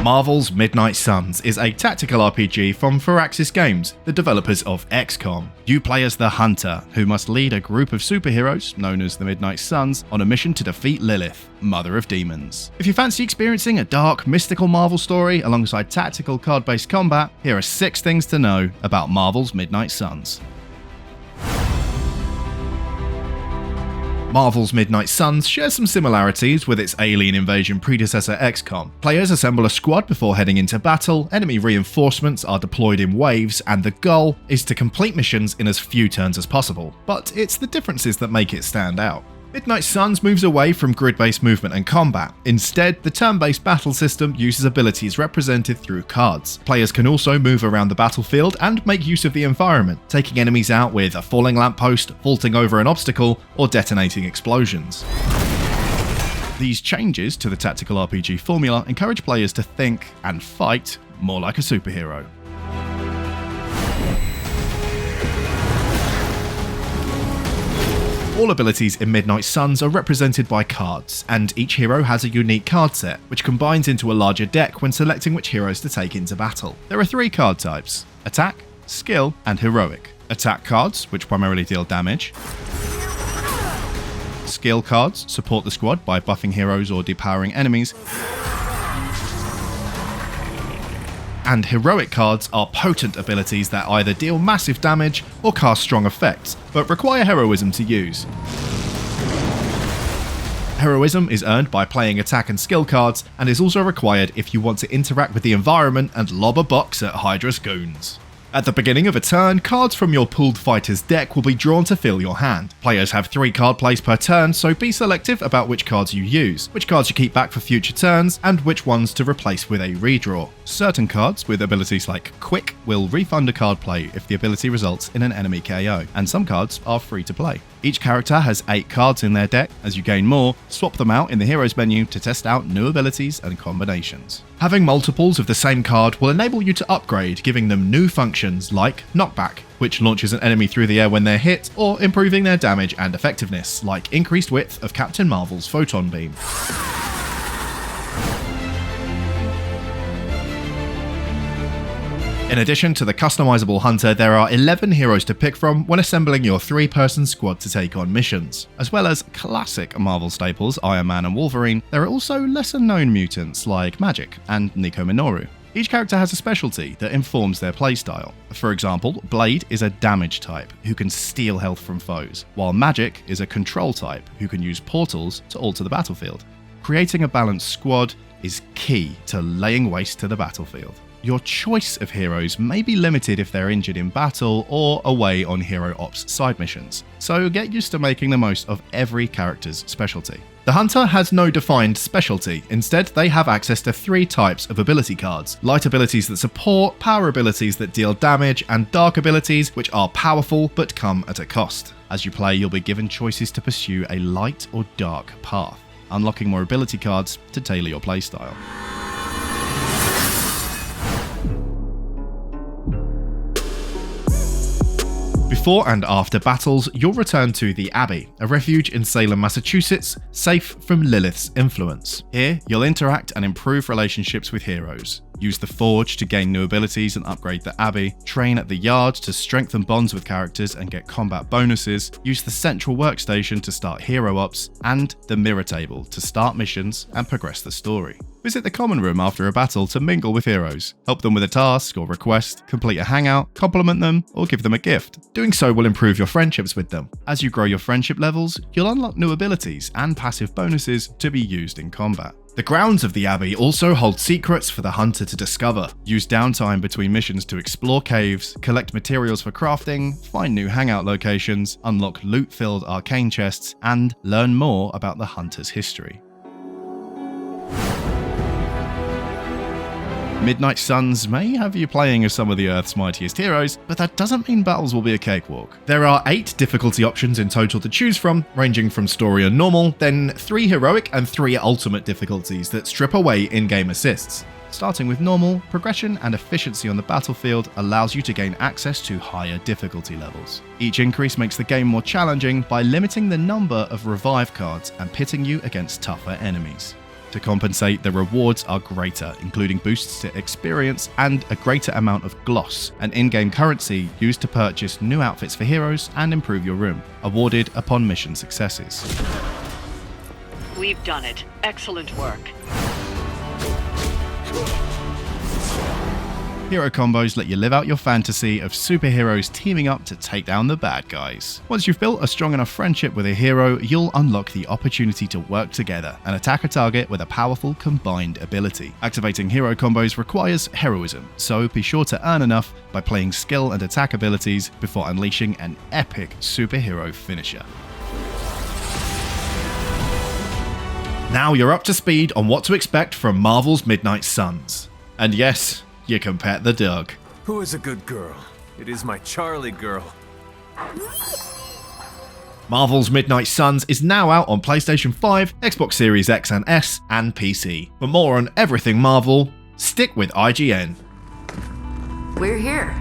Marvel's Midnight Suns is a tactical RPG from Firaxis Games, the developers of XCOM. You play as the Hunter, who must lead a group of superheroes, known as the Midnight Suns, on a mission to defeat Lilith, Mother of Demons. If you fancy experiencing a dark, mystical Marvel story alongside tactical card-based combat, here are 6 things to know about Marvel's Midnight Suns. Marvel's Midnight Suns shares some similarities with its alien invasion predecessor XCOM. Players assemble a squad before heading into battle, enemy reinforcements are deployed in waves, and the goal is to complete missions in as few turns as possible. But it's the differences that make it stand out. Midnight Suns moves away from grid-based movement and combat. Instead, the turn-based battle system uses abilities represented through cards. Players can also move around the battlefield and make use of the environment, taking enemies out with a falling lamppost, vaulting over an obstacle, or detonating explosions. These changes to the tactical RPG formula encourage players to think and fight more like a superhero. All abilities in Midnight Suns are represented by cards, and each hero has a unique card set, which combines into a larger deck when selecting which heroes to take into battle. There are 3 card types: Attack, Skill, and Heroic. Attack cards, which primarily deal damage. Skill cards support the squad by buffing heroes or depowering enemies. And heroic cards are potent abilities that either deal massive damage or cast strong effects, but require heroism to use. Heroism is earned by playing attack and skill cards, and is also required if you want to interact with the environment and lob a box at Hydra's goons. At the beginning of a turn, cards from your pooled fighters deck will be drawn to fill your hand. Players have 3 card plays per turn, so be selective about which cards you use, which cards you keep back for future turns, and which ones to replace with a redraw. Certain cards with abilities like Quick will refund a card play if the ability results in an enemy KO, and some cards are free to play. Each character has 8 cards in their deck. As you gain more, swap them out in the Heroes menu to test out new abilities and combinations. Having multiples of the same card will enable you to upgrade, giving them new functions like Knockback, which launches an enemy through the air when they're hit, or improving their damage and effectiveness, like increased width of Captain Marvel's photon beam. In addition to the customizable Hunter, there are 11 heroes to pick from when assembling your 3-person squad to take on missions. As well as classic Marvel staples Iron Man and Wolverine, there are also lesser-known mutants like Magik and Nico Minoru. Each character has a specialty that informs their playstyle. For example, Blade is a damage type who can steal health from foes, while Magik is a control type who can use portals to alter the battlefield. Creating a balanced squad is key to laying waste to the battlefield. Your choice of heroes may be limited if they're injured in battle or away on Hero Ops side missions, so get used to making the most of every character's specialty. The Hunter has no defined specialty. Instead, they have access to 3 types of ability cards: light abilities that support, power abilities that deal damage, and dark abilities which are powerful but come at a cost. As you play, you'll be given choices to pursue a light or dark path, unlocking more ability cards to tailor your playstyle. Before and after battles, you'll return to the Abbey, a refuge in Salem, Massachusetts, safe from Lilith's influence. Here, you'll interact and improve relationships with heroes. Use the Forge to gain new abilities and upgrade the Abbey, train at the Yard to strengthen bonds with characters and get combat bonuses, use the Central Workstation to start Hero Ops, and the Mirror Table to start missions and progress the story. Visit the Common Room after a battle to mingle with heroes, help them with a task or request, complete a hangout, compliment them, or give them a gift. Doing so will improve your friendships with them. As you grow your friendship levels, you'll unlock new abilities and passive bonuses to be used in combat. The grounds of the Abbey also hold secrets for the Hunter to discover. Use downtime between missions to explore caves, collect materials for crafting, find new hangout locations, unlock loot-filled arcane chests, and learn more about the Hunter's history. Midnight Suns may have you playing as some of the Earth's mightiest heroes, but that doesn't mean battles will be a cakewalk. There are 8 difficulty options in total to choose from, ranging from story and normal, then 3 heroic and 3 ultimate difficulties that strip away in-game assists. Starting with normal, progression and efficiency on the battlefield allows you to gain access to higher difficulty levels. Each increase makes the game more challenging by limiting the number of revive cards and pitting you against tougher enemies. To compensate, the rewards are greater, including boosts to experience and a greater amount of gloss, an in-game currency used to purchase new outfits for heroes and improve your room, awarded upon mission successes. We've done it. Excellent work. Hero combos let you live out your fantasy of superheroes teaming up to take down the bad guys. Once you've built a strong enough friendship with a hero, you'll unlock the opportunity to work together and attack a target with a powerful combined ability. Activating hero combos requires heroism, so be sure to earn enough by playing skill and attack abilities before unleashing an epic superhero finisher. Now you're up to speed on what to expect from Marvel's Midnight Suns. And yes, you can pet the dog. Who is a good girl? It is my Charlie girl. Marvel's Midnight Suns is now out on PlayStation 5, Xbox Series X and S, and PC. For more on everything Marvel, stick with IGN. We're here.